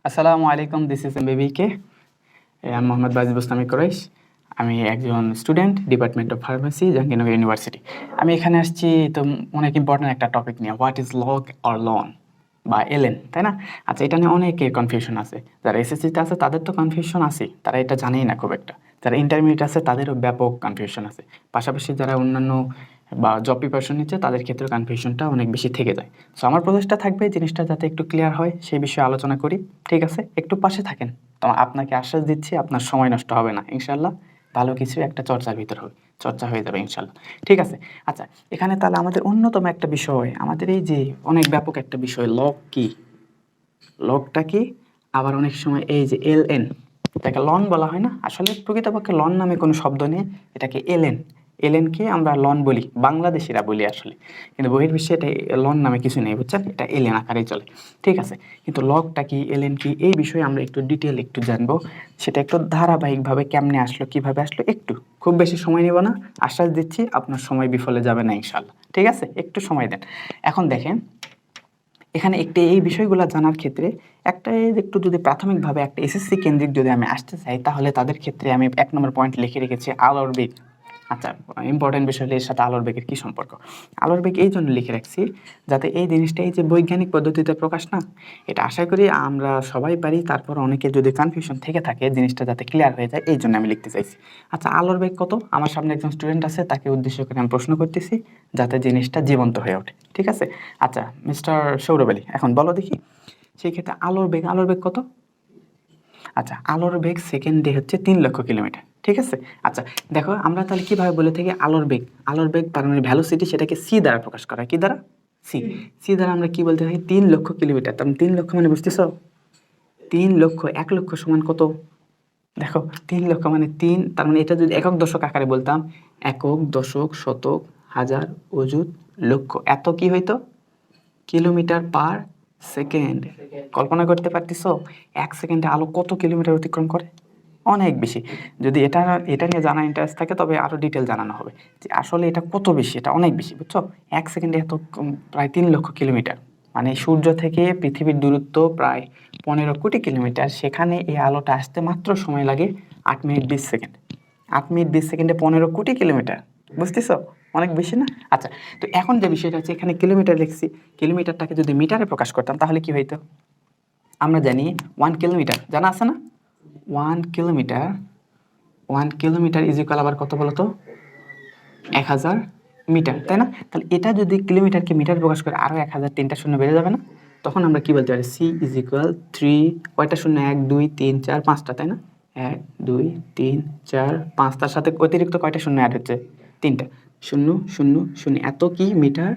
আসসালামু আলাইকুম, this is এমবিবিকে। আমি মোহাম্মদ বাজিব ইসলামিক কুরাইশ। আমি একজন student, department of pharmacy, Jahangirnagar university. আমি এখানে আসছি তো অনেক ইম্পর্ট্যান্ট একটা টপিক নিয়ে, হোয়াট ইজ লগ অর লন বা এলএন, তাই না? আচ্ছা, এটা নিয়ে অনেকের কনফিউশন আছে। যারা এসএসসিতে আছে তাদের তো কনফিউশন আছে, তারা এটা জানেই না খুব একটা। যারা ইন্টারমিডিয়েট আছে তাদেরও ব্যাপক কনফিউশন আছে। পাশাপাশি যারা অন্যান্য বা জব প্রিপারেশন নিচ্ছে তাদের ক্ষেত্রে কনফিউশনটা অনেক বেশি থেকে যায়। সো আমার প্রচেষ্টা থাকবে জিনিসটা যাতে একটু ক্লিয়ার হয় সেই বিষয়ে আলোচনা করি। ঠিক আছে, একটু পাশে থাকেন। তো আপনাকে আশ্বাস দিচ্ছি আপনার সময় নষ্ট হবে না ইনশাল্লাহ। ভালো কিছু একটা চর্চার ভিতর হবে, চর্চা হয়ে যাবে ইনশাল্লাহ। ঠিক আছে। আচ্ছা, এখানে তাহলে আমাদের অন্যতম একটা বিষয়, আমাদের এই যে অনেক ব্যাপক একটা বিষয়, লগ কি, লগটা কি, আবার অনেক সময় এই যে এলএন, এটাকে লন বলা হয় না, আসলে প্রকৃতপক্ষে লন নামে কোনো শব্দ নেই, এটাকে এলএন। এলএনকে আমরা লন বলি, বাংলাদেশিরা বলি আসলে, কিন্তু বহির্বিশ্বে এটা লন নামে কিছু নেই, বুঝছেন? এটা এলএন আকারেই চলে। ঠিক আছে, কিন্তু লগটা কি, এলএন কি, এই বিষয়ে আমরা একটু ডিটেল একটু জানবো। সেটা একটু ধারাবাহিকভাবে কেমনে আসলো, কিভাবে আসলো, একটু, খুব বেশি সময় নেব না, আশ্বাস দিচ্ছি আপনার সময় বিফলে যাবে না ইনশাল্লাহ। ঠিক আছে, একটু সময় দেন। এখন দেখেন, এখানে একটি এই বিষয়গুলো জানার ক্ষেত্রে একটা একটু যদি প্রাথমিকভাবে একটা এসএসসি কেন্দ্রিক যদি আমি আসতে চাই, তাহলে তাদের ক্ষেত্রে আমি ১ নম্বর পয়েন্ট লিখে রেখেছি আলোর বেগ। আচ্ছা, ইম্পর্টেন্ট বিষয় হলো এর সাথে আলোর বেগের কী সম্পর্ক। আলোর বেগ এই জন্য লিখে রাখছি যাতে এই জিনিসটা, এই যে বৈজ্ঞানিক পদ্ধতিতে প্রকাশ না, এটা আশা করি আমরা সবাই পারি, তারপর অনেকের যদি কনফিউশন থেকে থাকে জিনিসটা যাতে ক্লিয়ার হয়ে যায়, এই জন্য আমি লিখতে চাইছি। আচ্ছা, আলোর বেগ কত? আমার সামনে একজন স্টুডেন্ট আছে, তাকে উদ্দেশ্য করে আমি প্রশ্ন করতেছি যাতে জিনিসটা জীবন্ত হয়ে ওঠে। ঠিক আছে। আচ্ছা, মিস্টার সৌরভ আলী, এখন বলো দেখি, সেই ক্ষেত্রে আলোর বেগ কত? আচ্ছা, আলোর বেগ সেকেন্ডে হচ্ছে 3 লক্ষ কিলোমিটার। ঠিক আছে। আচ্ছা, দেখো আমরা তাহলে কিভাবে বলে থাকি আলোর বেগ, আলোর বেগ তার মানে ভ্যালোসিটি, সেটাকে সি দ্বারা প্রকাশ করা হয়। কি দ্বারা? সি। সি দ্বারা আমরা কি বলতে থাকি? 3 লক্ষ কিলোমিটার। তার মানে 3 লক্ষ মানে বুঝতেছো? 3 লক্ষ, 1 লক্ষ সমান কত? দেখো, 3 লক্ষ মানে 3, তার মানে এটা যদি একক দশক আকারে বলতাম, একক, দশক, শতক, হাজার, অযুত, লক্ষ, এত কি হইতো? Kilometre per second. কল্পনা করতে পারতেছো 1 সেকেন্ডে আলো কত কিলোমিটার অতিক্রম করে? অনেক বেশি। যদি এটা এটা নিয়ে জানা ইন্টারেস্ট থাকে তবে আরো ডিটেল জানানো হবে যে আসলে এটা কত বেশি, এটা অনেক বেশি, বুঝছো? 1 সেকেন্ডে এত প্রায় 3 লক্ষ কিলোমিটার, মানে সূর্য থেকে পৃথিবীর দূরত্ব প্রায় 15 কোটি কিলোমিটার। সেখানে এই আলোটা আসতে মাত্র সময় লাগে 8 মিনিট 20 সেকেন্ড। 8 মিনিট 20 সেকেন্ডে 15 কোটি কিলোমিটার, বুঝতেছো? অনেক বেশি না? আচ্ছা, তো এখন যে বিষয়টা হচ্ছে, এখানে কিলোমিটার লিখছি, কিলোমিটারটাকে যদি মিটারে প্রকাশ করতাম তাহলে কি হইতো? আমরা জানি 1 কিলোমিটার, জানা আছে না? 1 কিলোমিটার, 1 কিলোমিটার ইজ ইকুয়াল আবার কত বলতো? 1000 মিটার, তাই না? তাহলে এটা যদি কিলোমিটারকে মিটার প্রকাশ করে আরো 1000, 3টা শূন্য বেড়ে যাবে না? তখন আমরা কি বলতে পারি? সি ইজ ইকুয়াল 3, কয়টা শূন্য? 1 2 3 4 5টা, তাই না? 1 2 3 4 5, তার সাথে অতিরিক্ত কয়টা শূন্য অ্যাড হচ্ছে? 3টা। 0 0 0, এত কি মিটার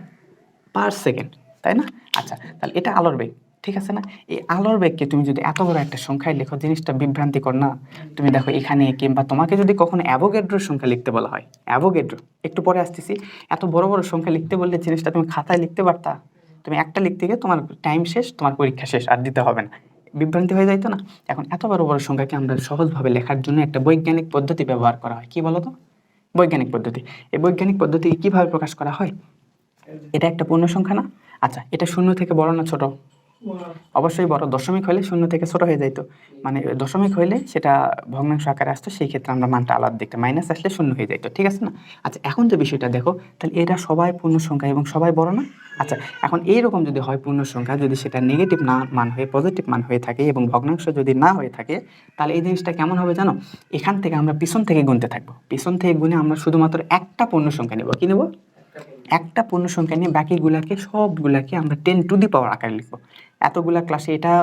পার সেকেন্ড, তাই না? আচ্ছা, তাহলে এটা আলোর বেগ। ঠিক আছে না? এই আলোর বেগকে তুমি যদি এত বড় একটা সংখ্যায় লেখো, জিনিসটা বিভ্রান্তিকর না? তুমি দেখো এখানে, কিংবা তোমাকে যদি কখনো অ্যাভোগাড্রোর সংখ্যা লিখতে বলা হয়, অ্যাভোগাড্রো, একটু পরে আসতেছি, এত বড় বড় সংখ্যা লিখতে বললে জিনিসটা তুমি খাতায় লিখতে পারতা? তুমি একটা লিখতে গিয়ে তোমার টাইম শেষ, তোমার পরীক্ষা শেষ, আর দিতে হবে না। বিভ্রান্তি হয়ে যাইতো না? এখন এত বড় বড় সংখ্যাকে আমরা সহজভাবে লেখার জন্য একটা বৈজ্ঞানিক পদ্ধতি ব্যবহার করা হয়। কি বলো তো? বৈজ্ঞানিক পদ্ধতি। এই বৈজ্ঞানিক পদ্ধতি কিভাবে প্রকাশ করা হয়? এটা একটা পূর্ণ সংখ্যা না? আচ্ছা, এটা শূন্য থেকে বড় না ছোট? অবশ্যই বড়। দশমিক হলে শূন্য থেকে ছোট হয়ে যাইতো, মানে দশমিক হইলে সেটা ভগ্নাংশ আকারে আসতো, সেই ক্ষেত্রে আমরা মানটা আলাদা দেখতাম, মাইনাস আসলে শূন্য হয়ে যাইতো। ঠিক আছে না? আচ্ছা, এখন যে বিষয়টা দেখো, তাহলে এরা সবাই পূর্ণ সংখ্যা এবং সবাই বড় না? আচ্ছা, এখন এইরকম যদি হয় পূর্ণ সংখ্যা, যদি সেটা নেগেটিভ না মান হয়ে পজিটিভ মান হয়ে থাকে এবং ভগ্নাংশ যদি না হয়ে থাকে, তাহলে এই জিনিসটা কেমন হবে জানো? এখান থেকে আমরা পিছন থেকে গুনতে থাকবো, পিছন থেকে গুনে আমরা শুধুমাত্র একটা পূর্ণ সংখ্যা নেব। কি নেব? একটা পূর্ণ সংখ্যা নিয়ে বাকিগুলাকে, সবগুলাকে আমরা 10 টু দি পাওয়ার আকারে লিখবো। এতগুলা ক্লাসে এটা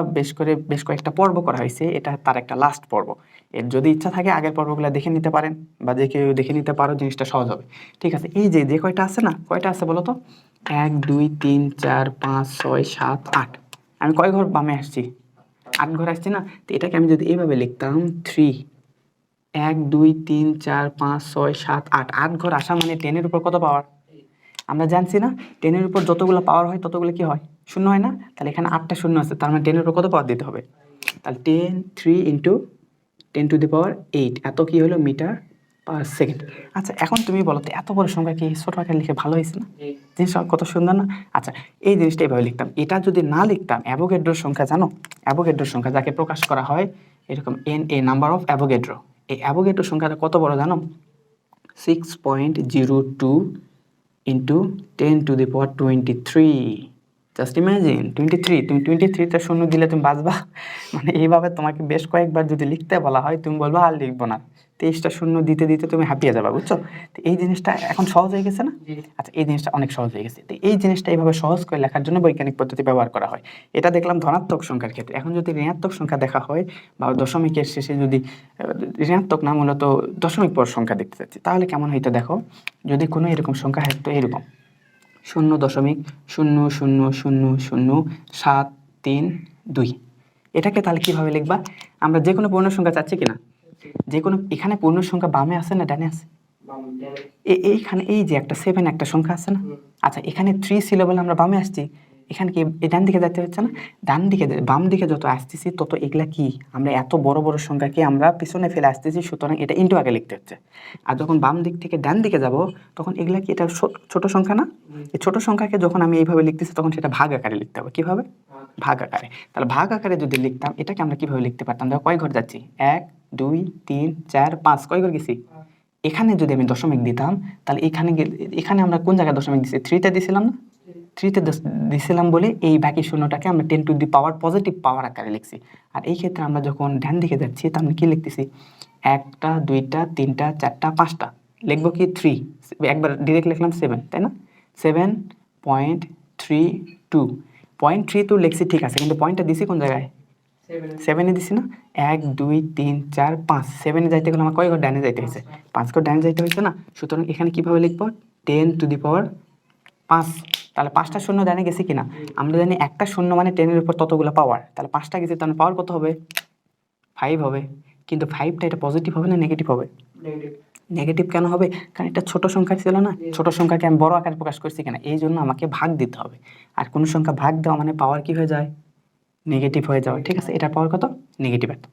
বেশ কয়েকটা পর্ব করা হয়েছে, এটা তার একটা লাস্ট পর্ব। এর যদি ইচ্ছা থাকে আগের পর্বগুলো দেখে নিতে পারেন, বা যে কেউ দেখে নিতে পারো, জিনিসটা সহজ হবে। ঠিক আছে, এই যে যে কয়টা আছে না, কয়টা আছে বলো তো? 1 2 3 4 5 6 7 8। আমি কয় ঘর বামে আসছি? 8 ঘর আসছি না? তো এটাকে আমি যদি এইভাবে লিখতাম 3, 1 2 3 4 5 6 7 8, 8 ঘর আসা মানে 10-এর উপর কত পাওয়ার? আমরা জানছি না, 10-এর উপর যতগুলো পাওয়ার হয় ততগুলো কি হয়? শূন্য হয় না? তাহলে এখানে 8টা শূন্য আছে, তার মানে 10-এর উপর কত পাওয়ার দিতে হবে? তাহলে 10 3 ইন্টু 10 টু দি পাওয়ার 8, এত কি হলো? Metre per second. আচ্ছা এখন তুমি বলো তো এত বড় সংখ্যা কি ছোট আকারে লিখে ভালো হয়েছে না? জিনিসটা কত সুন্দর না? আচ্ছা এই জিনিসটা এভাবে লিখতাম, এটা যদি না লিখতাম অ্যাভোগাড্রোর সংখ্যা জানো? অ্যাভোগাড্রোর সংখ্যা যাকে প্রকাশ করা হয় এরকম নাম্বার অফ অ্যাভোগাড্রো, এই অ্যাভোগাড্রো সংখ্যাটা কত বড় জানো? 6.02 ইন্টু 10⁻23। জাস্ট ইমাজিন 23, তুমি 23টা শূন্য দিলে তুমি বাঁচবা? মানে এইভাবে তোমাকে বেশ কয়েকবার যদি লিখতে বলা হয় তুমি বলবো আর লিখবো না, 23টা শূন্য দিতে দিতে তুমি হাঁপিয়ে যাবে, বুঝছো? তো এই জিনিসটা এখন সহজ হয়ে গেছে না? আচ্ছা এই জিনিসটা অনেক সহজ হয়ে গেছে। তো এই জিনিসটা এইভাবে সহজ করে লেখার জন্য বৈজ্ঞানিক পদ্ধতি ব্যবহার করা হয়। এটা দেখলাম ধনাত্মক সংখ্যার ক্ষেত্রে। এখন যদি ঋণাত্মক সংখ্যা দেখা হয় বা দশমিকের শেষে যদি ঋণাত্মক না মূলত দশমিক পর সংখ্যা দেখতে চাচ্ছি, তাহলে কেমন হইতো দেখো, যদি কোনো এরকম সংখ্যা থাকতো এরকম 0.00000732, এটাকে তাহলে কিভাবে লিখবা? আমরা যে কোনো পূর্ণ সংখ্যা চাচ্ছি কিনা, যে কোনো এখানে পূর্ণ সংখ্যা বামে আছে না ডানে আছে? এইখানে এই যে একটা 7 একটা সংখ্যা আছে না? আচ্ছা এখানে 3 ছিল বলে আমরা বামে আসছি, এখানে কি ডান দিকে যেতে হচ্ছে না? ডান দিকে বাম দিকে যত আসতেছি তত এগুলা কি আমরা এত বড় বড় সংখ্যাকে আমরা পিছনে ফেলে আসতেছি, সুতরাং এটা ইন্টু আগে লিখতে হচ্ছে। আর যখন বাম দিক থেকে ডান দিকে যাব তখন এগুলা কি এটা ছোট সংখ্যা না? এই ছোট সংখ্যাকে যখন আমি এইভাবে লিখতেছি তখন সেটা ভাগ আকারে লিখতে হবে। কিভাবে? ভাগ আকারে। তাহলে ভাগ আকারে যদি লিখতাম এটাকে আমরা কিভাবে লিখতে পারতাম? দেখো কয় ঘর যাচ্ছি, 1 2 3 4 5, কয় ঘর গেছি? এখানে যদি আমি দশমিক দিতাম তাহলে এখানে আমরা কোন জায়গায় দশমিক দিছি? 3তে দিছিলাম না? 3তে দিছিলাম বলে এই বাকি শূন্যটাকে আমরা 10⁻⁻ পজিটিভ পাওয়ার আকারে লিখছি। আর এই ক্ষেত্রে আমরা যখন ডান দিকে যাচ্ছি তাহলে কি লিখতেছি? 1টা 2টা 3টা 4টা 5টা, লিখবো কি 3, একবার ডিরেক্ট লিখলাম 7, তাই না? 7.32, 0.32 লিখছি ঠিক আছে, কিন্তু পয়েন্টটা দিছি কোন জায়গায়? 7-এ দিছি না? 1 2 3 4 5, 7-এ যাইতে গেলে আমার কয় ঘর ডানে যাইতে হয়েছে? 5 ঘর ডানে যাইতে হয়েছে না? সুতরাং এখানে কিভাবে লিখবো? 10⁻5। তাহলে 5টা শূন্য ডানে গেছে কিনা? আমরা জানি একটা শূন্য মানে 10-এর উপর ততগুলো পাওয়ার, তাহলে 5টা গেছে তাহলে পাওয়ার কত হবে? 5 হবে। কিন্তু 5টা এটা পজিটিভ হবে না নেগেটিভ হবে? নেগেটিভ কেন হবে? কারণ এটা ছোট সংখ্যা ছিল না, ছোট সংখ্যাকে আমি বড় আকারে প্রকাশ করছি কিনা, এই জন্য আমাকে ভাগ দিতে হবে। আর কোন সংখ্যা ভাগ দেওয়া মানে পাওয়ার কি হয়ে যায়? নেগেটিভ হয়ে যাওয়া, ঠিক আছে? এটার পাওয়ার কত? নেগেটিভ এত।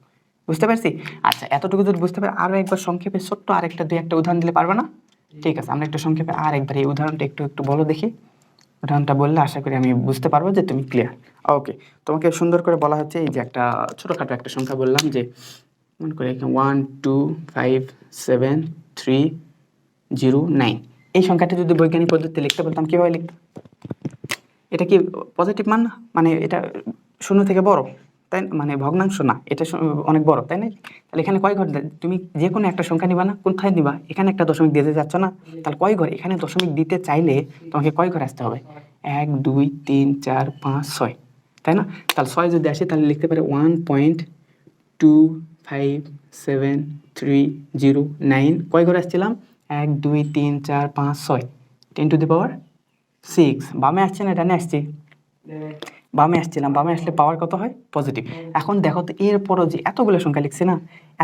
বুঝতে পারছি? আচ্ছা এতটুকু যদি বুঝতে পারি আরো একবার সংক্ষেপে ছোট্ট আরেকটা দুই একটা উদাহরণ দিলে পারবে না? ঠিক আছে আমরা একটু সংক্ষেপে আর একবার এই উদাহরণটা একটু একটু বলো দেখি। উদাহরণটা বললে আশা করি আমি বুঝতে পারবো যে তুমি ক্লিয়ার। ওকে, তোমাকে সুন্দর করে বলা হচ্ছে এই যে একটা ছোটখাটো একটা সংখ্যা বললাম যে মনে করে 1 2 5 7 3 0 9, এই সংখ্যাটা যদি বৈজ্ঞানিক পদ্ধতিতে লিখতে বলতাম কিভাবে লিখতাম? এটা কি পজিটিভ মান না? মানে এটা শূন্য থেকে বড়, তাই মানে ভগ্নাংশ না, এটা অনেক বড়, তাই না? তাহলে এখানে কয় ঘর? তুমি যে কোনো একটা সংখ্যা নিবা না, কোথায় নিবা? এখানে একটা দশমিক দিতে যাচ্ছ না, তাহলে কয় ঘর? এখানে দশমিক দিতে চাইলে তোমাকে কয় ঘর আসতে হবে? 1 2 3 4 5 6, তাই না? তাহলে 6 যদি আসে তাহলে লিখতে পারে 1.257309, কয় ঘর আসছিলাম? 1 2 3 4 5 6, 10⁻6। বামে আসছে না ডানে আসছি? বামে আসছিলাম, বামে আসলে পাওয়ার কত হয়? পজিটিভ। এখন দেখো তো এরপরও যে এতগুলো সংখ্যা লিখছি না,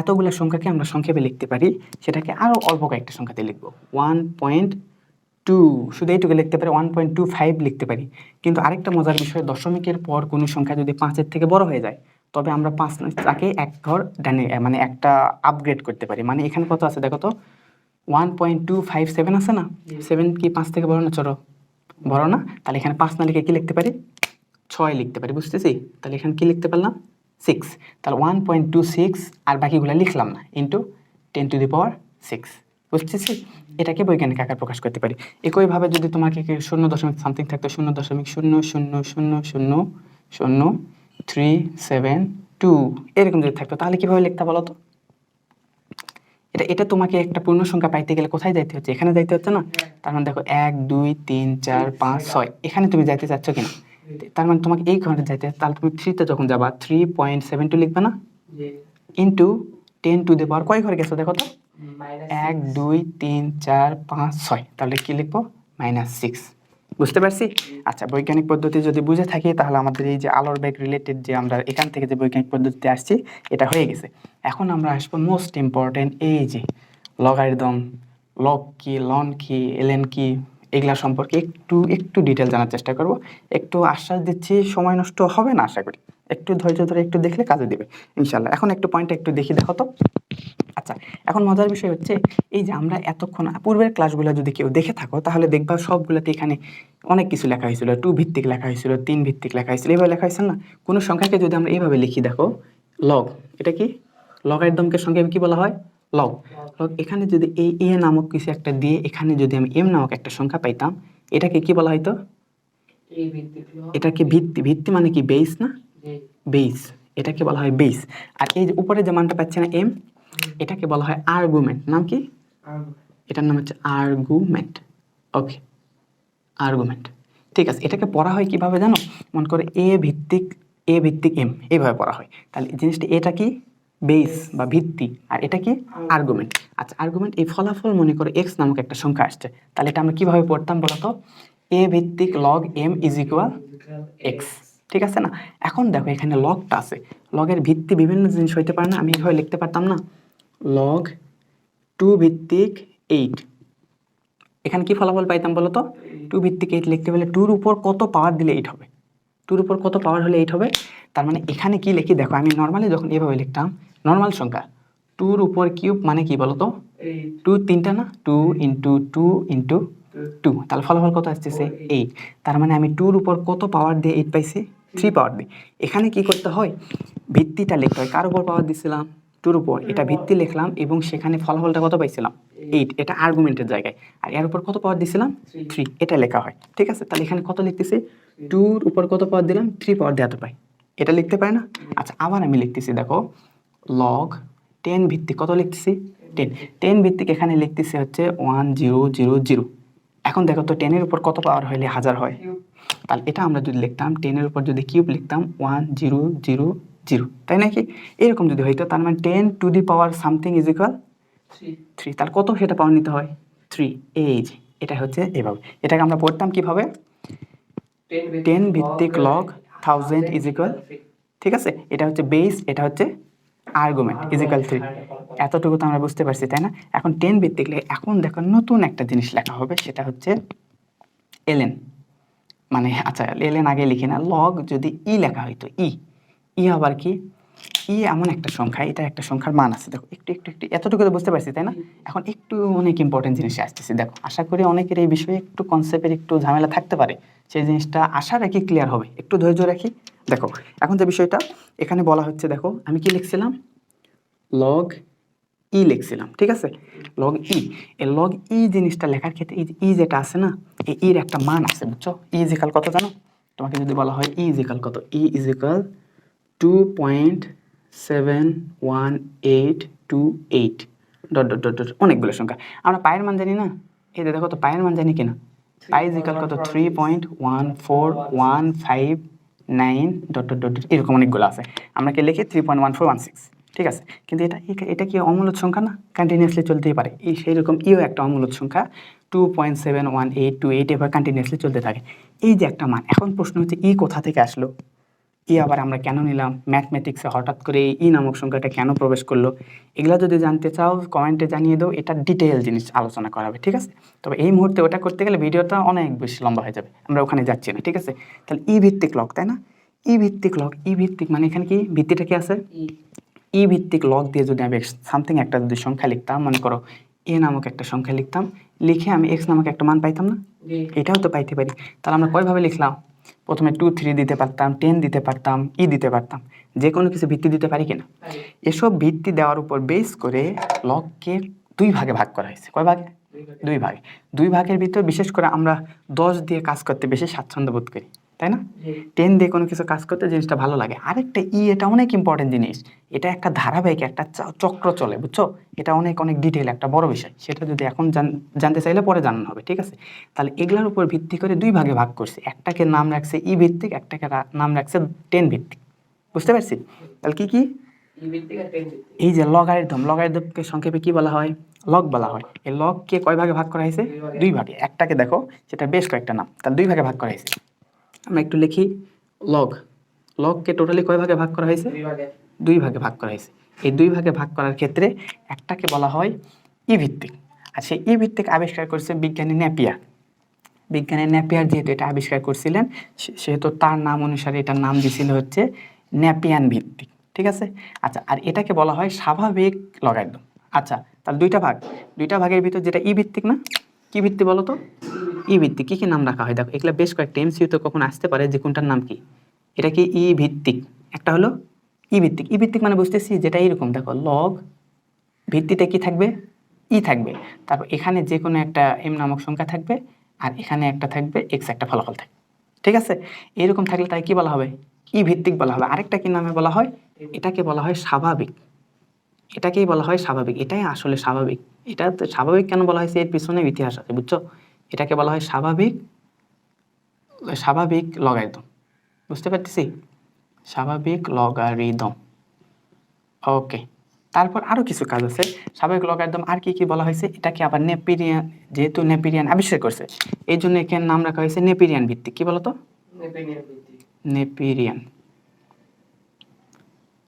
এতগুলো সংখ্যাকে আমরা সংক্ষেপে লিখতে পারি, সেটাকে আরও অল্প কয়েকটা সংখ্যাতে লিখবো। 1.2, শুধু এইটুকু লিখতে পারি, 1.25 লিখতে পারি। কিন্তু আরেকটা মজার বিষয়, দশমিকের পর কোনো সংখ্যা যদি 5-এর থেকে বড় হয়ে যায় তবে আমরা 5টাকে এক ঘর ডানে মানে একটা আপগ্রেড করতে পারি। মানে এখানে কত আছে দেখো তো, 1.257 আছে না? 7 কি 5 থেকে বড় না ছোট? বড় না? তাহলে এখানে 5 না লিখে কি লিখতে পারি? 6 লিখতে পারি, বুঝতেছি? তাহলে এখানে কি লিখতে পারলাম? 6। তাহলে 1.26 আর বাকিগুলো লিখলাম না, ইন্টু 10⁻6, বুঝতেছি? এটাকে বৈজ্ঞানিক আকার প্রকাশ করতে পারি। একইভাবে যদি তোমাকে 0 থাকতো, 0.00000372 এরকম যদি থাকতো তাহলে কিভাবে লিখতে বলো তো? এটা তোমাকে একটা পূর্ণ সংখ্যা পাইতে গেলে কোথায় যাইতে হচ্ছে? এখানে যাইতে হচ্ছে না? তার মানে দেখো 1 2 3 4 5 6, এখানে তুমি যাইতে চাচ্ছ কিনা? তার মানে তোমাকে এই ঘরে যাইতে, তাহলে তুমি 3তে যখন যাবা 3.72 লিখবে না? ইন্টু 10⁻, কয় ঘরে গেছো দেখো তো? 1 2 3 4 5 6, তাহলে কি লিখবো? -6। বুঝতে পারছি? আচ্ছা বৈজ্ঞানিক পদ্ধতি যদি বুঝে থাকি তাহলে আমাদের এই যে আলোর বেগ রিলেটেড যে আমরা এখান থেকে যে বৈজ্ঞানিক পদ্ধতিতে আসছি এটা হয়ে গেছে। এখন আমরা আসবো মোস্ট ইম্পর্টেন্ট, এই যে লগারিদম, লগ কি, লন কি, এলএন কি, এগুলা সম্পর্কে একটু একটু ডিটেল জানার চেষ্টা করব। একটু আশ্বাস দিচ্ছি সময় নষ্ট হবে না আশা করি, একটু ধৈর্য ধরে একটু দেখলে কাজে দিবে ইনশাল্লাহ। এখন একটু পয়েন্টটা একটু দেখি, দেখো তো। আচ্ছা আচ্ছা, এখন মজার বিষয় হচ্ছে এই যে আমরা এতক্ষণ পূর্বের ক্লাসগুলো যদি কেউ দেখে থাকো তাহলে দেখবা সবগুলোতে এখানে অনেক কিছু লেখা হয়েছিল, 2 ভিত্তিক লেখা হয়েছিল, 3 ভিত্তিক লেখা হয়েছিল, এইভাবে লেখা হয়েছিল না। কোনো সংখ্যাকে যদি আমরা এইভাবে লিখি, দেখো লগ, এটা কি লগারিদমকে সংক্ষেপে কি বলা হয়? লগ। লগ এখানে যদি এই এ নামক কিছু একটা দিয়ে এখানে যদি আমি এম নামক একটা সংখ্যা পাইতাম, এটাকে কি বলা হয়তো? এটাকে ভিত্তি। ভিত্তি মানে কি? বেস না? বেস, এটাকে বলা হয় বেস। আর এই যে উপরে যে মানটা পাচ্ছে না এম, এটাকে বলা হয় আর্গুমেন্ট। নাম কি? এটার নাম হচ্ছে আর্গুমেন্ট। ওকে, আর্গুমেন্ট। ঠিক আছে, এটাকে পড়া হয় কিভাবে জানো? মনে করে এ ভিত্তিক এম, এইভাবে পড়া হয়। তাহলে জিনিসটা এটা কি? বেস বা ভিত্তি, আর এটা কি? আর্গুমেন্ট। আচ্ছা, আর্গুমেন্ট এই ফলাফল মনে করে এক্স নামক একটা সংখ্যা আসছে, তাহলে এটা আমরা কিভাবে পড়তাম বলতো? এ ভিত্তিক log M is equal x. ঠিক আছে না? এখন দেখো এখানে লগটা আছে, লগের ভিত্তি বিভিন্ন জিনিস হইতে পারে না? আমি এভাবে লিখতে পারতাম না? লগ 2 ভিত্তিক 8, এখানে কি ফলাফল পাইতাম বলতো? 2 ভিত্তিক 8 লিখতে হলে 2 এর উপর কত পাওয়ার দিলে 8 হবে? 2 এর উপর কত পাওয়ার হলে 8 হবে? তার মানে এখানে কি লিখি দেখো, আমি নর্মালি যখন এভাবে লিখতাম, নর্মাল সংখ্যা 2 এর উপর কিউব মানে কি বলতো? 2 তিনটা না? 2 ইন্টু 2 ইন্টু 2, তাহলে ফলাফল কত আসতেছে? 8। তার মানে আমি 2 এর উপর কত পাওয়ার দিয়ে 8 পাইছি? 3 পাওয়ার দিয়ে। এখানে কি করতে হয়? ভিত্তিটা লিখতে হয়। কার উপর পাওয়ার দিছিলাম? 2 এর উপর। এটা ভিত্তি লিখলাম এবং সেখানে ফলাফলটা কত পাইছিলাম? 8। এটা আর্গুমেন্টের জায়গায়। আর এর উপর কত পাওয়ার দিছিলাম? 3। এটা লেখা হয়। ঠিক আছে, তাহলে এখানে কত লিখতেছি? 2 এর উপর কত পাওয়ার দিলাম? 3 পাওয়ার দেওয়াতে পাই। এটা লিখতে পারে না? আচ্ছা, আবার আমি লিখতেছি, দেখো লগ 10 ভিত্তিক কত লিখতেছি? 10। 10 ভিত্তিক এখানে লিখতেছি হচ্ছে 1000। এখন দেখো তো 10 এর উপর কত পাওয়ার হইলে 1000 হয়? তাহলে এটা আমরা যদি লিখতাম 10 এর উপর যদি কিউব লিখতাম 1000, তাই নাকি? এরকম যদি হইতো, তার মানে 10 to the power something is equal 3। তাহলে কত সেটা পাওয়ার নিতে হয়? 3। এই যে এটা হচ্ছে এভাবে। এটাকে আমরা পড়তাম কিভাবে? 10 ভিত্তিক লগ 1000 ইজ ইকুয়াল, ঠিক আছে, এটা হচ্ছে বেস, এটা হচ্ছে আর্গুমেন্ট ইজ ইকুয়াল 3। এতটুকু তো আমরা বুঝতে পারছি, তাই না? এখন 10 ভিত্তিক লিখে এখন দেখো নতুন একটা জিনিস লেখা হবে, সেটা হচ্ছে এলএন। মানে আচ্ছা, এলএন আগে লিখি না, লগ যদি ই লেখা হইতো, ই আবার কি? ই এমন একটা সংখ্যা, এটা একটা সংখ্যার মান আছে। দেখো একটু এতটুকু তো বুঝতে পারছি, তাই না? এখন একটু অনেক ইম্পর্টেন্ট জিনিসে আসতেছি। দেখো, আশা করি অনেকের এই বিষয়ে একটু কনসেপ্টের একটু ঝামেলা থাকতে পারে, সেই জিনিসটা আশা রাখি ক্লিয়ার হবে। একটু ধৈর্য রাখি। দেখো এখন যে বিষয়টা এখানে বলা হচ্ছে, দেখো আমি কি লিখছিলাম? লগ ই লিখছিলাম, ঠিক আছে? লগ ই, এই লগ ই জিনিসটা লেখার ক্ষেত্রে ই যেটা আছে না, এই ইর একটা মান আছে, বুঝছো? ই ইজ ইকুয়াল কত জানো? তোমাকে যদি বলা হয় ই ইজ ইকুয়াল কত, e is equal 2.71828 dot dot dot dot, অনেকগুলো সংখ্যা। আমরা পায়ের মান জানি না? এই দেখো তো পায়ের মান জানি কিনা? পাই ইজ ইকুয়াল কত? 3.1415 ডট ডট ডট ডট, এরকম অনেকগুলো আছে। আমরা কি লিখি 3.1416, ঠিক আছে? কিন্তু এটা কি অমূলদ সংখ্যা না? কন্টিনিউয়াসলি চলতেই পারে। এই সেই রকম ইও একটা অমূলদ সংখ্যা, 2.71828 এবার কন্টিনিউয়াসলি চলতে থাকে। এই যে একটা মান, এখন প্রশ্ন হচ্ছে ই কোথা থেকে আসলো? ই আবার আমরা কেন নিলাম? ম্যাথমেটিক্সে হঠাৎ করে ই নামক সংখ্যাটা কেন প্রবেশ করলো? এগুলো যদি জানতে চাও কমেন্টে জানিয়ে দাও, এটা ডিটেইল জিনিস আলোচনা করা হবে, ঠিক আছে? তবে এই মুহূর্তে ওটা করতে গেলে ভিডিওটা অনেক বেশি লম্বা হয়ে যাবে, আমরা ওখানে যাচ্ছি না, ঠিক আছে? তাহলে ই ভিত্তিক লগ, তাই না? ই ভিত্তিক লগ, ই ভিত্তিক মানে এখানে কি ভিত্তিটা কি আছে? ই ভিত্তিক লগ দিয়ে যদি আমি সামথিং একটা যদি সংখ্যা লিখতাম, মনে করো এ নামক একটা সংখ্যা লিখতাম, লিখে আমি এক্স নামক একটা মান পাইতাম না? এটাও তো পাইতে পারি। তাহলে আমরা কয়ভাবে লিখলাম? প্রথমে 2, 3 দিতে পারতাম, 10 দিতে পারতাম, ই দিতে পারতাম, যে কোনো কিছু ভিত্তি দিতে পারি কিনা? এসব ভিত্তি দেওয়ার উপর বেস করে লগকে 2 ভাগে ভাগ করা হয়েছে। কয় ভাগে? 2 ভাগে। 2 ভাগের ভিতর বিশেষ করে আমরা 10 দিয়ে কাজ করতে বেশি স্বাচ্ছন্দ্য বোধ করি, তাই না? 10 দিয়ে কোনো কিছু কাজ করতে জিনিসটা ভালো লাগে। আরেকটা এটা অনেক ইম্পর্টেন্ট জিনিস, এটা একটা ধারাবাহিক একটা চক্র চলে, বুঝছো? এটা অনেক ডিটেইল একটা বড় বিষয়, সেটা যদি এখন জানতে চাইলে পরে জানানো হবে, ঠিক আছে? তাহলে এগুলোর উপর ভিত্তি করে 2 ভাগে ভাগ করছে, একটাকে নাম রাখছে ই ভিত্তিক, একটাকে নাম রাখছে 10 ভিত্তিক। বুঝতে পারছি? তাহলে কি এই যে লগারিদমকে সংক্ষেপে কি বলা হয়? লগ বলা হয়। এই লগকে কয় ভাগে ভাগ করা হয়েছে? 2 ভাগে। একটাকে দেখো, সেটা বেশ কয়েকটা নাম, তাহলে 2 ভাগে ভাগ করা হয়েছে। আমরা একটু লিখি, লগকে টোটালি কয় ভাগে ভাগ করা হয়েছে? 2 ভাগে ভাগ করা হয়েছে। এই 2 ভাগে ভাগ করার ক্ষেত্রে একটাকে বলা হয় ই ভিত্তিক। আর সেই ই ভিত্তিক আবিষ্কার করেছে বিজ্ঞানী নেপিয়ার। যেহেতু এটা আবিষ্কার করছিলেন, সেহেতু তার নাম অনুসারে এটার নাম দিয়েছিল হচ্ছে নেপিয়ান ভিত্তিক, ঠিক আছে? আচ্ছা, আর এটাকে বলা হয় স্বাভাবিক লগারিদম। আচ্ছা, তাহলে দুইটা ভাগের ভিতর যেটা ই ভিত্তিক না, কি ভিত্তিক বলো তো? ই ভিত্তিক। কি কি নাম রাখা হয় দেখো, এগুলো বেশ কয়েকটা এমসিইউ তো কখন আসতে পারে যে কোনটার নাম কি। এটা কি ই ভিত্তিক, একটা হলো ই ভিত্তিক। ই ভিত্তিক মানে বুঝতেছি যেটা এইরকম, দেখো লগ ভিত্তিতে কি থাকবে, ই থাকবে, তারপর এখানে যে কোনো একটা এম নামক সংখ্যা থাকবে, আর এখানে একটা থাকবে এক্স একটা ফলাফল থাকবে, ঠিক আছে? এরকম থাকলে তাই কি বলা হবে, ই ভিত্তিক বলা হবে। আরেকটা কি নামে বলা হয়, এটাকে বলা হয় স্বাভাবিক। এটাকেই বলা হয় স্বাভাবিক, এটাই আসলে স্বাভাবিক। এটা তো স্বাভাবিক কেন বলা হয়েছে এর পিছনে ইতিহাস আছে, বুঝছো? এটাকে বলা হয় স্বাভাবিক লগারিদম, বুঝতে পারতেছি? স্বাভাবিক লগারিদম। ওকে, তারপর আরো কিছু কাজ আছে স্বাভাবিক লগারিদম। আর কি কি বলা হয়েছে, এটাকে আবার নেপিরিয়ান, যেহেতু নেপিরিয়ান আবিষ্কার করছে এই জন্য এখানে নাম রাখা হয়েছে নেপিরিয়ান ভিত্তিক। কি বলতো? নেপিরিয়ান,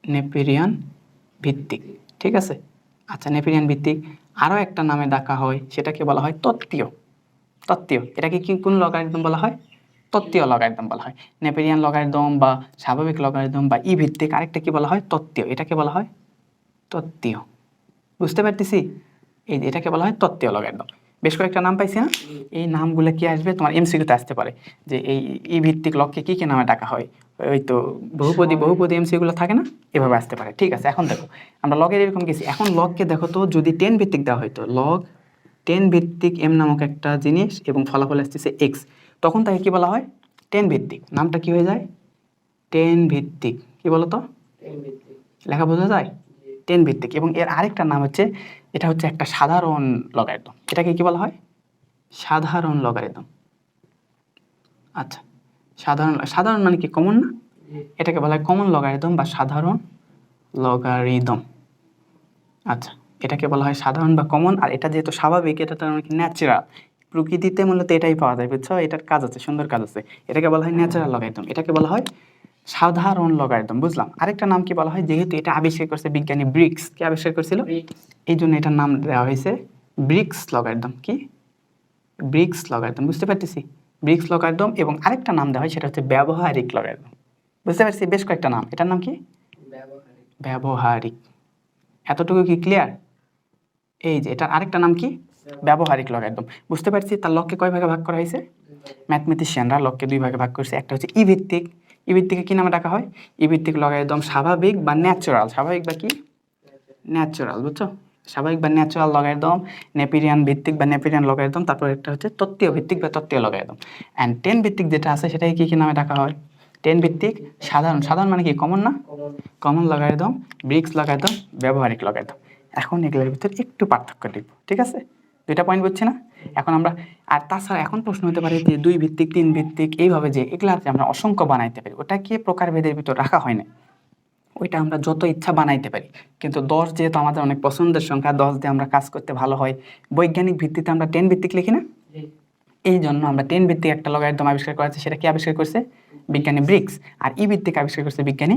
নেপিরিয়ান ভিত্তিক, ঠিক আছে? আচ্ছা, নেপিরিয়ান ভিত্তিক। আরো একটা নামে ডাকা হয়, সেটাকে বলা হয় তত্ত্বীয়। তত্ত্বীয়, এটাকে কি কোন লগারিদম বলা হয়? তত্ত্বীয় লগারিদম বলা হয়। নেপিরিয়ান লগারিদম বা স্বাভাবিক লগারিদম বা ই ভিত্তিক, আরেকটা কি বলা হয়? তত্ত্বীয়। এটাকে বলা হয় তত্ত্বীয়, বুঝতে পারতেছি? এই যে এটাকে বলা হয় তত্ত্বীয় লগারিদম। বেশ কয়েকটা নাম পাইছি না? এই নামগুলো কি আসবে তোমার এমসিকিউতে আসতে পারে, যে এই ই ভিত্তিক লগকে কি কি নামে ডাকা হয়। ওই তো বহুপদী এমসিকিউগুলো থাকে না, এভাবে আসতে পারে। ঠিক আছে, এখন দেখো আমরা লগের এরকম গেছি, এখন লগকে দেখো তো যদি 10 ভিত্তিক দেওয়া হয়তো, লগ 10 ভিত্তিক এম নামক একটা জিনিস এবং ফলাফল আসতেছে এক্স, তখন তাকে কি বলা হয়? 10 ভিত্তিক। নামটা কি হয়ে যায়? 10 ভিত্তিক। কি বলতো? লেখা বোঝা যায়? 10 ভিত্তিক। এবং এর আরেকটা নাম হচ্ছে, এটা হচ্ছে একটা সাধারণ লগারিদম। এটাকে কি বলা হয়? সাধারণ লগারিদম। আচ্ছা, সাধারণ মানে কি কমন না? এটাকে বলা হয় কমন লগারিদম বা সাধারণ লগারিদম। আচ্ছা, এটাকে বলা হয় সাধারণ বা কমন। আর এটা যেহেতু স্বাভাবিক, এটা তো অনেক ন্যাচারাল, প্রকৃতিতে মূলত এটাই পাওয়া যায়, বুঝছো? এটার কাজ আছে, সুন্দর কাজ আছে। এটাকে বলা হয় ন্যাচারাল লগারিদম, এটাকে বলা হয় সাধারণ লগারিদম, বুঝলাম? আরেকটা নাম কি বলা হয়, যেহেতু এটা আবিষ্কার করছে বিজ্ঞানী ব্রিক্স। কে আবিষ্কার করেছিল? এই জন্য এটার নাম দেওয়া হয়েছে ব্রিক্স লগারিদম। কি? ব্রিক্স লগারিদম, বুঝতে পারতেছি? Briggs logarithm. এবং আরেকটা নাম দেওয়া হয়, সেটা হচ্ছে ব্যবহারিক লগারিদম, বুঝতে পারছি? বেশ কয়েকটা নাম, এটার নাম কি? ব্যবহারিক। এতটুকু কি ক্লিয়ার? এই যে এটার আরেকটা নাম কি? ব্যবহারিক লগারিদম, বুঝতে পারছি? তার লগকে কয় ভাগে ভাগ করা হয়েছে? ম্যাথমেটিশিয়ানরা লগকে 2 ভাগে ভাগ করেছে। একটা হচ্ছে ই ভিত্তিক। ই ভিত্তিকে কি নামে ডাকা হয়? ই ভিত্তিক লগারিদম স্বাভাবিক বা ন্যাচারাল। স্বাভাবিক বা কি? ন্যাচারাল, বুঝছো? স্বাভাবিক বা ন্যাচারাল লগারিদম, নেপিরিয়ান ভিত্তিক বা নেপিরিয়ান লগারিদম, তারপর একটা হচ্ছে তত্ত্বীয় ভিত্তিক বা তত্ত্বীয় লগারিদম। অ্যান্ড 10 ভিত্তিক যেটা আছে সেটাকে কি কি নামে ডাকা হয়? 10 ভিত্তিক সাধারণ মানে কি কমন না? কমন লগারিদম, ব্রিক্স লগারিদম, ব্যবহারিক লগারিদম। এখন এগুলোর ভিতরে একটু পার্থক্য দেখব, ঠিক আছে? 2টা পয়েন্ট বুঝছি না? এখন আমরা, আর তাছাড়া এখন প্রশ্ন হতে পারে যে 2 ভিত্তিক 3 ভিত্তিক এইভাবে যে এগুলাতে আমরা অসংখ্য বানাইতে পারি, ওটাকে প্রকারভেদের ভিতর রাখা হয় না। ওইটা আমরা যত ইচ্ছা বানাইতে পারি, কিন্তু 10 যেহেতু আমাদের অনেক পছন্দের সংখ্যা, 10 দিয়ে আমরা কাজ করতে ভালো হয়। বৈজ্ঞানিক ভিত্তিতে আমরা 10 ভিত্তিক লিখি না, এই জন্য আমরা 10 ভিত্তিক একটা লগারিদম আবিষ্কার করা আছে। সেটা কি আবিষ্কার করছে? বিজ্ঞানী ব্রিক্স। আর ই ভিত্তিক আবিষ্কার করছে বিজ্ঞানী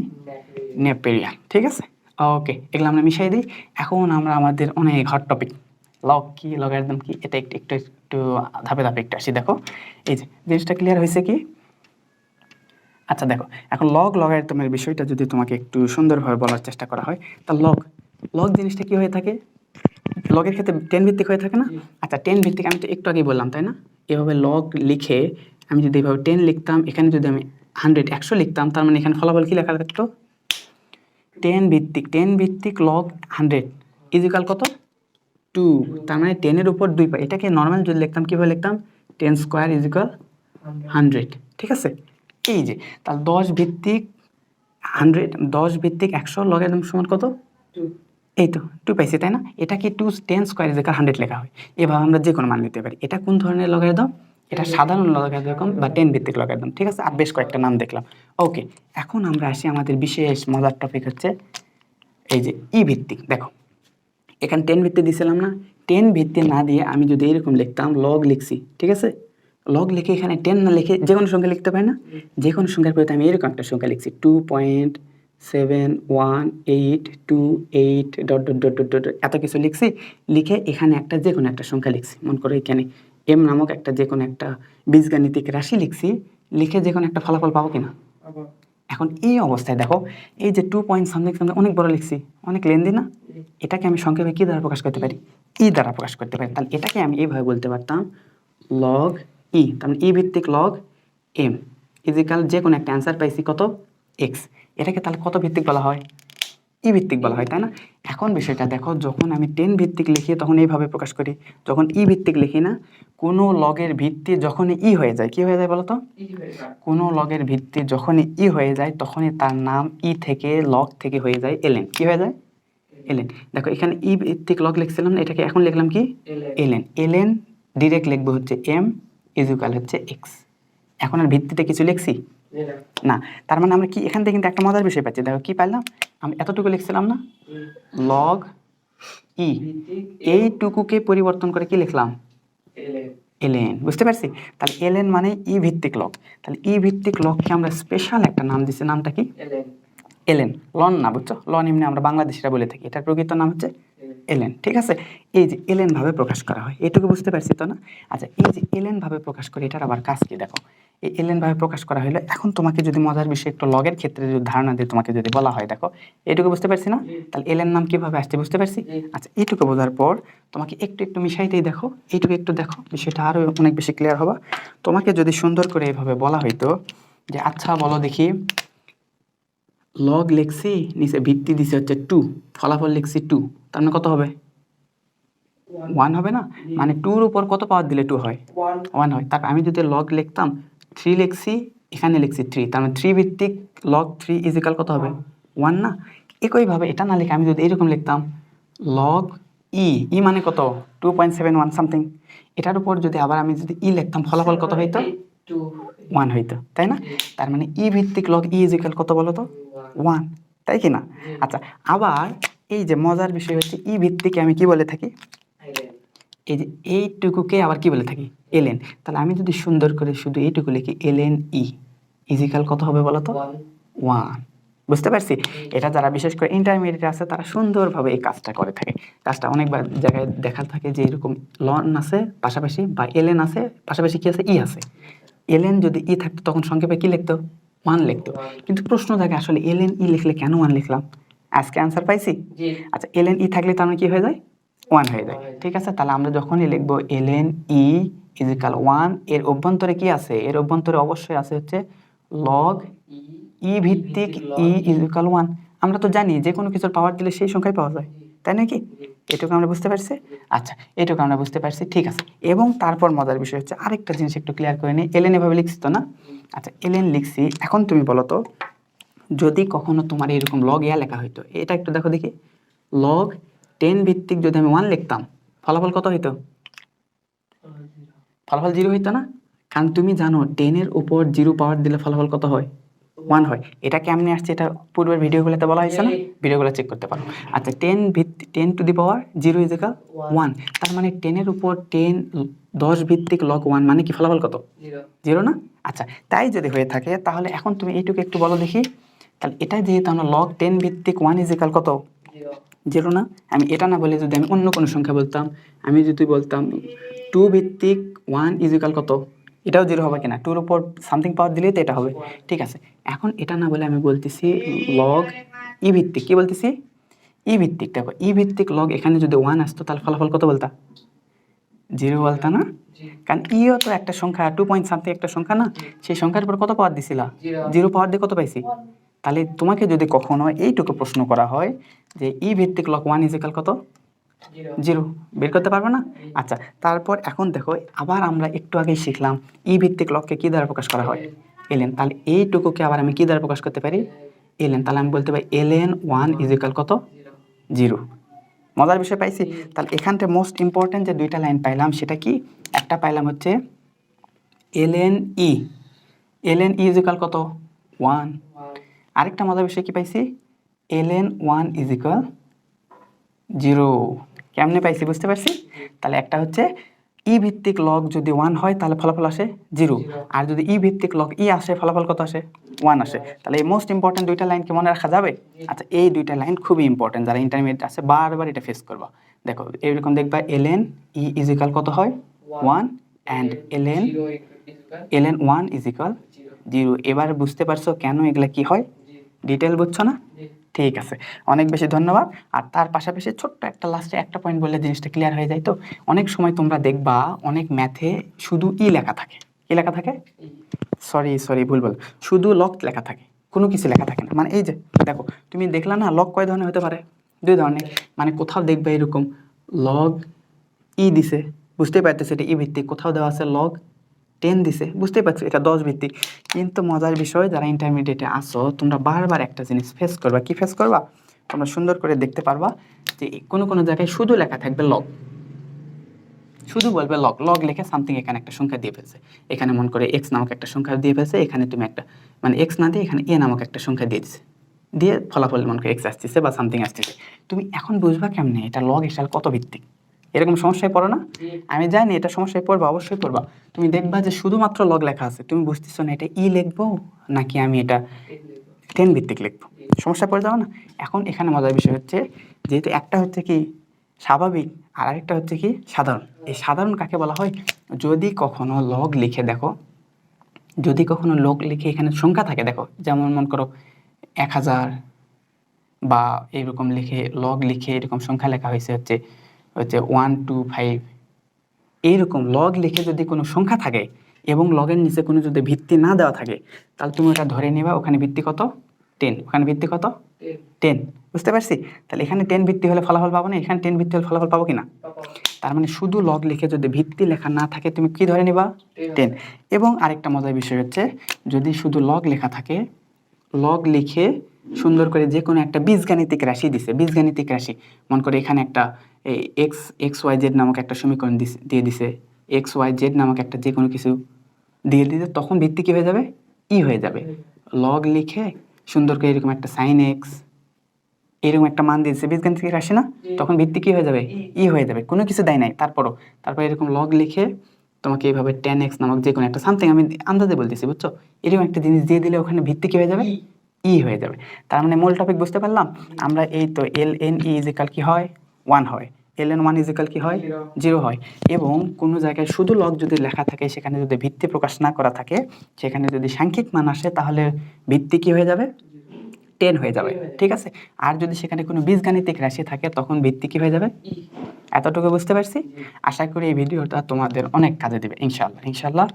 নেপেরিয়ান, ঠিক আছে? ওকে, এগুলো আমরা মিশাই দিই। এখন আমরা আমাদের অনেক হট টপিক, লগ কি, লগারিদম কি, এটা একটু একটু একটু ধাপে ধাপে একটু আসি। দেখো এই যে জিনিসটা ক্লিয়ার হয়েছে কি? আচ্ছা দেখো, এখন লগারিদমের বিষয়টা যদি তোমাকে একটু সুন্দরভাবে বলার চেষ্টা করা হয়, তা লগ জিনিসটা কি হয়ে থাকে? লগের ক্ষেত্রে 10 ভিত্তিক হয়ে থাকে না? আচ্ছা, 10 ভিত্তিক আমি তো একটু আগেই বললাম, তাই না? এভাবে লগ লিখে আমি যদি এভাবে 10 লিখতাম, এখানে যদি আমি 100 লিখতাম, তার মানে এখানে ফলাফল কি লেখা থাকতো? 10 ভিত্তিক লগ 100 ইজিক্যাল কত? 2। তার মানে 10 এর উপর 2 পাই। এটাকে নর্মাল যদি লিখতাম, কিভাবে লিখতাম? 10 স্কোয়ার ইজিক্যাল 100, ঠিক আছে? এই যে তাহলে 10 ভিত্তিক 100 লগারিদম সমান কত? 2। এই তো 2 পাইছি, তাই না? এটাকে 10 স্কোয়ার ইজিক্যাল 100 লেখা হয়। এভাবে আমরা যে কোনো মান নিতে পারি। এটা কোন ধরনের লগারিদম? এটা সাধারণ লগারিদম বা 10 ভিত্তিক লগারিদম, ঠিক আছে? আর বেশ কয়েকটা নাম দেখলাম। ওকে, এখন আমরা আসি আমাদের বিশেষ মজার টপিক, হচ্ছে এই যে ই ভিত্তিক। দেখো এখানে 10 ভিত্তি দিয়েছিলাম না? 10 ভিত্তি না দিয়ে আমি যদি এরকম লিখতাম, লগ লিখছি, ঠিক আছে? লগ লিখে এখানে 10 না লিখে যে কোনো সংখ্যা লিখতে পারি না? যে কোনো সংখ্যার পরিবর্তে আমি এরকম একটা সংখ্যা লিখছি, 2.71828 dot dot dot dot dot এত কিছু লিখছি। লিখে এখানে একটা যে কোনো একটা সংখ্যা লিখছি, মনে করো এখানে এম নামক একটা যে কোনো একটা বীজগাণিতিক রাশি লিখছি। লিখে যে কোনো একটা ফলাফল পাবো কিনা? এখন এই অবস্থায় দেখো এই যে 2 পয়েন্ট সামথিং সামথিং অনেক বড় লিখছি, অনেক লেন্দি না, এটাকে আমি সংক্ষেপে কি দ্বারা প্রকাশ করতে পারি? ই দ্বারা প্রকাশ করতে পারি। তাহলে এটাকে আমি এইভাবে বলতে পারতাম লগ ই, তার মানে ই ভিত্তিক লগ এম ইজিক্যাল যে কোনো একটা অ্যান্সার পাইছি কত এক্স। এটাকে তাহলে কত ভিত্তিক বলা হয়? ই ভিত্তিক বলা হয়, তাই না? এখন বিষয়টা দেখো, যখন আমি 10 ভিত্তিক লিখি তখন এইভাবে প্রকাশ করি, যখন ই ভিত্তিক লিখি না, কোনো লগের ভিত্তি যখন ই হয়ে যায়, কি হয়ে যায় বলো তো? কোনো লগের ভিত্তি যখনই ই হয়ে যায় তখনই তার নাম ই থেকে লগ থেকে হয়ে যায় এলএন। কি হয়ে যায়? এলএন। দেখো এখানে ই ভিত্তিক লগ লিখছিলাম না, এটাকে এখন লিখলাম কি এলএন। এলএন ডিরেক্ট লিখবো হচ্ছে এম ইজুকাল হচ্ছে এক্স। এখন আর ভিত্তিতে কিছু লিখছি না, তার মানে আমরা কি এখান থেকে কিন্তু একটা মজার বিষয় পাচ্ছি। দেখো কি পাইলাম, আমি এতটুকু লিখছিলাম না লগ ই, এইটুকুকে পরিবর্তন করে কি লিখলাম এলএন। বুঝতে পারছি? তাহলে এলএন মানে ই ভিত্তিক লগ। তাহলে ই ভিত্তিক লগকে আমরা স্পেশাল একটা নাম দিচ্ছি, নামটা কি এলএন। লন না, বুঝছো? লন এমনি আমরা বাংলাদেশিরা বলে থাকি, এটার প্রকৃত নাম হচ্ছে এলএন। ঠিক আছে, এই যে এলএন ভাবে প্রকাশ করা হয়, এটুকু বুঝতে পারছি তো না? আচ্ছা, এই যে এলএন ভাবে প্রকাশ করে এটার আবার কাজ কি দেখো। এই এলএন ভাবে প্রকাশ করা হলো, এখন তোমাকে যদি মজার বিষয় একটু লগের ক্ষেত্রে যদি ধারণা দিয়ে তোমাকে যদি বলা হয়, দেখো এটুকু বুঝতে পারছি না? তাহলে এলএন নাম কিভাবে আসছে বুঝতে পারছি। আচ্ছা, এইটুকু বোঝার পর তোমাকে একটু একটু মিশাইতেই দেখো, এইটুকু একটু দেখো, বিষয়টা আরো অনেক বেশি ক্লিয়ার হবে। তোমাকে যদি সুন্দর করে এইভাবে বলা হইতো যে আচ্ছা বলো দেখি, লগ লিখছি, নিচে ভিত্তি দিছে হচ্ছে 2, ফলাফল লিখছি 2, তার মানে কত হবে? 1 হবে না? মানে 2-র উপর কত পাওয়ার দিলে 2 হয়? 1 হয়। তারপর আমি যদি লগ লিখতাম 3 লিখছি, এখানে লিখছি 3, তার মানে 3 ভিত্তিক লগ 3 ইজিক্যাল কত হবে? 1 না? একইভাবে এটা না লিখে আমি যদি এরকম লিখতাম লগ ই, ই মানে কত? 2.71 সামথিং, এটার উপর যদি আবার আমি যদি ই লিখতাম ফলাফল কত হইতো? 1 হইতো, তাই না? তার মানে ই ভিত্তিক লগ ই ইজিক্যাল কত বলো তো? 1, তাই কি না? আচ্ছা, আবার এই যে মজার বিষয় হচ্ছে ই ভিত্তিকে আমি কি বলে থাকি? এই যে এইটুকুকে আবার কি বলে থাকি? এলএন। তাহলে আমি যদি সুন্দর করে শুধু এইটুকু লিখি এলএন ই ইজিক্যাল কত হবে বলো তো? 1। বুঝতে পারছি? এটা যারা বিশেষ করে ইন্টারমিডিয়েট আছে তারা সুন্দরভাবে এই কাজটা করে থাকে। কাজটা অনেকবার জায়গায় দেখা থাকে যে এরকম লন আছে পাশাপাশি বা এলএন আছে পাশাপাশি কি আছে? ই আছে। এলএন যদি ই থাকতো তখন সংক্ষেপে কি লিখতো? 1 লিখতো। কিন্তু প্রশ্ন থাকে আসলে এলএন ই লিখলে কেন 1 লিখলাম? আজকে আনসার পাইছি। আচ্ছা, এলএন ই থাকলে তার মানে কি হয়ে যায়? 1 হয়ে যায়। ঠিক আছে, তাহলে আমরা যখনই লিখবো এলএন ই ইজিক্যাল 1, এর অভ্যন্তরে কি আছে? এর অভ্যন্তরে অবশ্যই আছে হচ্ছে লগ ই ভিত্তিক ই ইজিক্যাল 1। আমরা তো জানি যে কোনো কিছুর পাওয়ার দিলে সেই সংখ্যাই পাওয়া যায়, তাই নাকি? এটুকু আমরা বুঝতে পারছি। আচ্ছা, এটুকু আমরা বুঝতে পারছি, ঠিক আছে। এবং তারপর মজার বিষয় হচ্ছে আরেকটা জিনিস একটু ক্লিয়ার করে নিই। এলএন এভাবে লিখছি তো না? আচ্ছা, এলএন লিখছি, এখন তুমি বলো তো যদি কখনো তোমার এরকম লগ ইয়া লেখা হইতো, এটা একটু দেখো দেখি, লগ 10 ভিত্তিক যদি আমি 1 লিখতাম ফলাফল কত হইতো? ফলাফল 0 হইতো না? কারণ তুমি জানো 10 এর উপর 0 পাওয়ার দিলে ফলাফল কত হয়? 1 হয়। এটা কেমনে আসছে? এটা পূর্বের ভিডিওগুলোতে বলা হয়েছে না? ভিডিওগুলো চেক করতে পারো। আচ্ছা, 10 টু দি পাওয়ার 0 ইজিক্যাল 1, তার মানে 10 এর উপর 10 ভিত্তিক লগ 1 মানে কি ফলাফল কত? 0 না? আচ্ছা, তাই যদি হয়ে থাকে তাহলে এখন তুমি এইটুকু একটু বলো দেখি, তাহলে এটা যেহেতু আমরা লগ 10 ভিত্তিক 1 ইজিক্যাল কত? 0 না? আমি এটা না বলে যদি আমি অন্য কোনো সংখ্যা বলতাম, আমি যদি বলতাম 2 ভিত্তিক 1 ইজিক্যাল কত? এটাও 0 হবে কিনা? 2-র উপর সামথিং পাওয়ার দিলেই তো এটা হবে। ঠিক আছে, এখন এটা না বলে আমি বলতেছি লগ ই ভিত্তিক, কি বলতেছি? ই ভিত্তিক। দেখো ই ভিত্তিক লগ এখানে যদি 1 আসতো তাহলে ফলাফল কত বলতা? 0 বলতা না? কারণ ইও তো একটা সংখ্যা, 2 পয়েন্ট সামথিং একটা সংখ্যা না? সেই সংখ্যার উপর কত পাওয়ার দিছিলা? 0 পাওয়ার দিয়ে কত পাইছি? তাহলে তোমাকে যদি কখনো এইটুকু প্রশ্ন করা হয় যে ই ভিত্তিক লগ 1 ইজিক্যাল কত? 0, বের করতে পারবে না? আচ্ছা, তারপর এখন দেখো আবার আমরা একটু আগেই শিখলাম ই ভিত্তিক লগকে কি দ্বারা প্রকাশ করা হয়? এলএন। তাহলে এইটুকুকে আবার আমি কি দ্বারা প্রকাশ করতে পারি? এলএন। তাহলে আমি বলতে পারি এলএন 1 ইজিক্যাল কত? 0। মজার বিষয় পাইছি। তাহলে এখানটা মোস্ট ইম্পর্টেন্ট যে দুইটা লাইন পাইলাম সেটা কি? একটা পাইলাম হচ্ছে ln e, ln e is equal কত? 1। আরেকটা মজার বিষয় কি পাইছি? Ln 1 is equal 0। কেমনে পাইছি বুঝতে পারছি? তাহলে একটা হচ্ছে ই ভিত্তিক লগ যদি 1 হয় তাহলে ফলাফল আসে 0, আর যদি ই ভিত্তিক লগ ই আসে ফলাফল কত আসে? 1 আসে। তাহলে এই মোস্ট ইম্পর্টেন্ট দুইটা লাইন কি মনে রাখা যাবে? আচ্ছা, এই দুইটা লাইন খুবই ইম্পর্টেন্ট, যারা ইন্টারমিডিয়েট আছে বারবার এটা ফেস করবা। দেখো এরকম দেখবা এলএন ই ইজিক্যাল কত হয়? 1, অ্যান্ড এলএন 1 ইজিক্যাল 0। এবার বুঝতে পারছো কেন এগুলা কি হয়? ডিটেল বুঝছো না? ঠিক আছে, অনেক বেশি ধন্যবাদ। আর তার পাশাপাশি ছোট্ট একটা লাস্টে একটা পয়েন্ট বললে জিনিসটা ক্লিয়ার হয়ে যায়। তো অনেক সময় তোমরা দেখবা অনেক ম্যাথে শুধু লেখা থাকে। কি লেখা থাকে? সরি ভুল বল, শুধু লগ লেখা থাকে, কোনো কিছু লেখা থাকে না। মানে এই যে দেখো, তুমি দেখলা না লগ কয় ধরনের হতে পারে? 2 ধরনের। মানে কোথাও দেখবে এরকম লগ দিছে, বুঝতেই পারতেছে এটা ভিত্তিক। কোথাও দেওয়া আছে লগ 10 দিছে, বুঝতেই পারছো এটা 10 ভিত্তিক। কিন্তু মজার বিষয়, যারা ইন্টারমিডিয়েটে আসো তোমরা বারবার একটা জিনিস ফেস করবা। কি ফেস করবা? তোমরা সুন্দর করে দেখতে পারবা যে কোনো কোনো জায়গায় শুধু লেখা থাকবে লগ, শুধু বলবে লগ। লগ লিখে সামথিং এখানে একটা সংখ্যা দিয়ে ফেলছে, এখানে মন করে এক্স নামক একটা সংখ্যা দিয়ে ফেলছে, এখানে তুমি একটা মানে এক্স না দিয়ে এখানে নামক একটা সংখ্যা দিয়ে দিছে, দিয়ে ফলাফল মন করে এক্স আসতেছে বা সামথিং আসতেছে। তুমি এখন বুঝবা কেমনে এটা লগ এসাল কত ভিত্তিক? এরকম সমস্যায় পড়ো না? আমি জানি এটা সমস্যায় পড়বা, অবশ্যই পড়বা। তুমি দেখবা যে শুধুমাত্র লগ লেখা আছে, তুমি বুঝতেছো না এটা লিখবো নাকি আমি এটা 10 ভিত্তিক লিখবো, সমস্যা পড়ে যাও না? এখন এখানে মজার বিষয় হচ্ছে, যেহেতু একটা হচ্ছে কি স্বাভাবিক আর আরেকটা হচ্ছে কি সাধারণ। এই সাধারণ কাকে বলা হয়? যদি কখনো লগ লিখে দেখো, যদি কখনো লগ লিখে এখানে সংখ্যা থাকে দেখো, যেমন মন করো 1000 বা এরকম লিখে লগ লিখে এরকম সংখ্যা লেখা হয়েছে হচ্ছে 125, এইরকম লগ লিখে যদি কোনো সংখ্যা থাকে এবং লগের নিচে কোনো যদি ভিত্তি না দেওয়া থাকে, তাহলে তুমি ওটা ধরে নেবা ওখানে ভিত্তি কত? 10। ওখানে ভিত্তি কত? 10। বুঝতে পারছি? তাহলে এখানে 10 ভিত্তি হলে ফলাফল পাবো না, এখানে 10 ভিত্তি হলে ফলাফল পাবো কিনা? তার মানে শুধু লগ লিখে যদি ভিত্তি লেখা না থাকে তুমি কি ধরে নিবা? 10। এবং আরেকটা মজার বিষয় হচ্ছে, যদি শুধু লগ লেখা থাকে, লগ লিখে সুন্দর করে যে কোনো একটা বীজগাণিতিক রাশি দিছে, বীজগাণিতিক রাশি মনে করে এখানে একটা এক্স ওয়াই জেড নামক একটা সমীকরণ দিয়ে দিছে, এক্স ওয়াই জেড নামক একটা যে কোনো কিছু দিয়ে দিতে, তখন ভিত্তি কি হয়ে যাবে? হয়ে যাবে। লগ লিখে সুন্দর করে এরকম একটা সাইন এক্স এরকম একটা মান দিয়েছে, বীজগাণিতিক রাশি না, তখন ভিত্তি কি হয়ে যাবে? হয়ে যাবে। কোনো কিছু দেয় নাই তারপর এরকম লগ লিখে তোমাকে এইভাবে 10x নামক যে কোনো একটা সামথিং, আমি আন্দাজে বলতেছি বুঝছো, এরকম একটা জিনিস দিয়ে দিলে ওখানে ভিত্তি কি হয়ে যাবে? হয়ে যাবে। তার মানে মূল টপিক বুঝতে পারলাম আমরা। এই তো ln ইজিক্যাল কি হয়? 1 হয়। ln 1 ইজিক্যাল কি হয়? 0 হয়। এবং কোনো জায়গায় শুধু লগ যদি লেখা থাকে, সেখানে যদি ভিত্তি প্রকাশ না করা থাকে, সেখানে যদি সাংখ্যিক মান আসে, তাহলে ভিত্তি কি হয়ে যাবে? 10 হয়ে যাবে। ঠিক আছে? আর যদি সেখানে কোনো বীজগাণিতিক রাশি থাকে, তখন ভিত্তি কি হয়ে যাবে? এতটুকু বুঝতে পারছি। আশা করি এই ভিডিওটা তোমাদের অনেক কাজে দিবে ইনশাল্লাহ।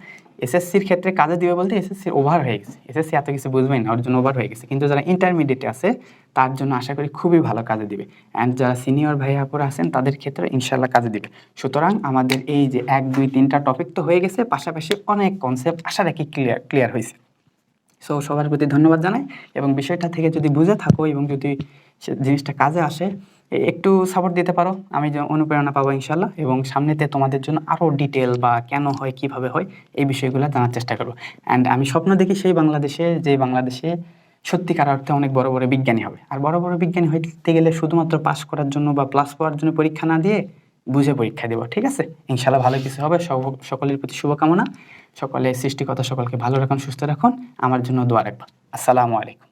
এসএসসির ক্ষেত্রে কাজে দিবে বলতে এসএসসি ওভার হয়ে গেছে, এসএসসি এত কিছু বুঝবেই না, ওর জন্য ওভার হয়ে গেছে। কিন্তু যারা ইন্টারমিডিয়েটে আছে তার জন্য আশা করি খুবই ভালো কাজে দিবে। অ্যান্ড যারা সিনিয়র ভাই আপুরা আছেন তাদের ক্ষেত্রে ইনশাল্লাহ কাজে দিবে। সুতরাং আমাদের এই যে 1 2 3টা টপিক তো হয়ে গেছে, পাশাপাশি অনেক কনসেপ্ট আশা রাখি ক্লিয়ার হয়েছে। সো সবার প্রতি ধন্যবাদ জানাই। এবং বিষয়টা থেকে যদি বুঝে থাকো এবং যদি জিনিসটা কাজে আসে, একটু সাপোর্ট দিতে পারো, আমি যে অনুপ্রেরণা পাবো ইনশাল্লাহ। এবং সামনেতে তোমাদের জন্য আরও ডিটেল বা কেন হয় কিভাবে হয় এই বিষয়গুলো জানার চেষ্টা করবো। অ্যান্ড আমি স্বপ্ন দেখি সেই বাংলাদেশে, যে বাংলাদেশে সত্যিকার অর্থে অনেক বড় বড় বিজ্ঞানী হবে। আর বড় বড় বিজ্ঞানী হইতে গেলে শুধুমাত্র পাস করার জন্য বা প্লাস পাওয়ার জন্য পরীক্ষা না দিয়ে বুঝে পরীক্ষা দেবো। ঠিক আছে? ইনশাল্লাহ ভালো কিছু হবে। সকলের প্রতি শুভকামনা। সকলে সৃষ্টিকর্তা সকলকে ভালো রাখুন, সুস্থ রাখুন। আমার জন্য দোয়া রাখবেন। আসসালামু আলাইকুম।